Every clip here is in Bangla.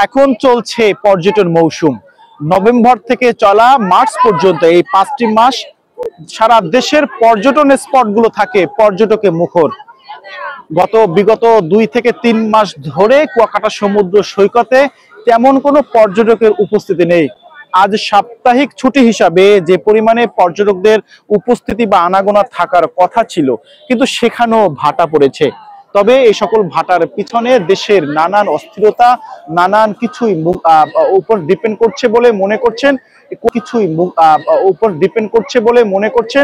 এখন চলছে পর্যটন মৌসুম। নভেম্বর থেকে চলা মার্চ পর্যন্ত এই 5টি মাস সারা দেশের পর্যটন স্পটগুলো থাকে পর্যটকে মুখর। বিগত 2 থেকে 3 মাস ধরে কুয়াকাটা সমুদ্র সৈকতে তেমন কোনো পর্যটকের উপস্থিতি নেই। আজ সাপ্তাহিক ছুটি হিসাবে যে পরিমাণে পর্যটকদের উপস্থিতি বা আনাগোনা থাকার কথা ছিল, কিন্তু সেখানেও ভাটা পড়েছে। তবে এই সকল ভাটার পিছনে দেশের নানান অস্থিরতা, নানান কিছুই উপর ডিপেন্ড করছে বলে মনে করছেন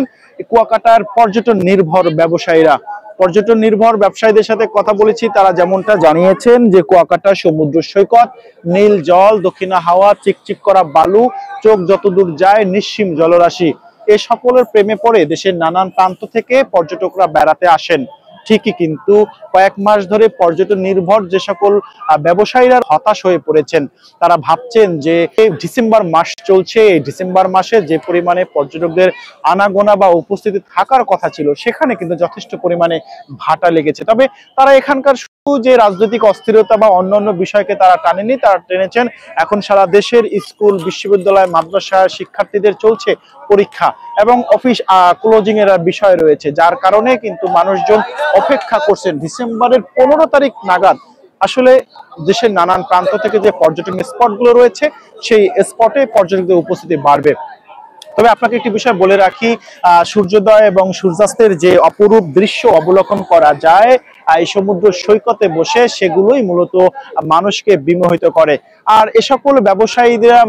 কুয়াকাটার পর্যটন নির্ভর ব্যবসায়ীরা। পর্যটন নির্ভর ব্যবসায়ীদের সাথে কথা বলেছি, তারা যেমনটা জানিয়েছেন যে কুয়াকাটা সমুদ্র সৈকত, নীল জল, দক্ষিণা হাওয়া, চিকচিক করা বালু, চোখ যতদূর যায় নিঃসীম জলরাশি, এ সকলের প্রেমে পড়ে দেশের নানান প্রান্ত থেকে পর্যটকরা বেড়াতে আসেন ঠিকই, কিন্তু কয়েক মাস ধরে পর্যটন নির্ভর যে সকল ব্যবসায়ীরা হতাশ হয়ে পড়েছেন। তারা ভাবছেন যে ডিসেম্বর মাস চলছে, এই ডিসেম্বর মাসে যে পরিমাণে পর্যটকদের আনাগোনা বা উপস্থিতি থাকার কথা ছিল, সেখানে কিন্তু যথেষ্ট পরিমাণে ভাটা লেগেছে। তবে তারা এখানকার যে রাজনৈতিক অস্থিরতা বা অন্যান্য বিষয়কে তারা টানেনি, তারা টেনেছেন এখন সারা দেশের স্কুল, বিশ্ববিদ্যালয়, মাদ্রাসা শিক্ষার্থীদের চলছে পরীক্ষা এবং অফিস ক্লোজিং এর বিষয় রয়েছে, যার কারণে কিন্তু মানুষজন অপেক্ষা করছেন ডিসেম্বরের 15 তারিখ নাগাদ আসলে দেশের নানান প্রান্ত থেকে যে পর্যটন স্পটগুলো রয়েছে সেই স্পটে পর্যটকদের উপস্থিতি বাড়বে। তবে আপনাকে একটি বিষয় বলে রাখি, সূর্যোদয় এবং সূর্যাস্তের যে অপরূপ দৃশ্য অবলোকন করা যায় এই সমুদ্র সৈকতে বসে, সেগুলোই মূলত মানুষকে বিমোহিত করে। আর এ সকল ব্যবসায়ীরা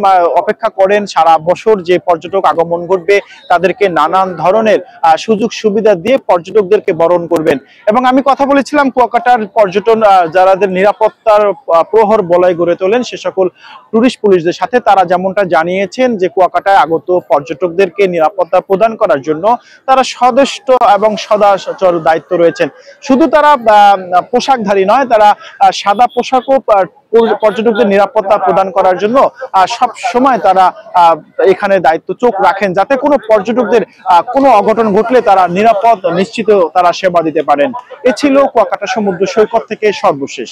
অপেক্ষা করেন সারা বছর যে পর্যটক আগমন ঘটবে, তাদেরকে নানান ধরনের সুযোগ সুবিধা দিয়ে পর্যটকদেরকে বরণ করবেন। এবং আমি কথা বলেছিলাম কুয়াকাটার পর্যটন যারাদের নিরাপত্তার প্রহর বলয় গড়ে তোলেন সে সকল টুরিস্ট পুলিশদের সাথে। তারা যেমনটা জানিয়েছেন যে কুয়াকাটায় আগত পর্যটকদেরকে নিরাপত্তা প্রদান করার জন্য তারা সদস্য এবং সদাচল দায়িত্ব রয়েছেন। শুধু তারা পোশাকধারী নয়, তারা সাদা পোশাকও পর্যটকদের নিরাপত্তা প্রদান করার জন্য সব সময় তারা এখানে দায়িত্ব চোখ রাখেন, যাতে কোনো পর্যটকদের কোনো অঘটন ঘটলে তারা নিরাপদ নিশ্চিত তারা সেবা দিতে পারেন। এ ছিল কুয়াকাটা সমুদ্র সৈকত থেকে সর্বশেষ।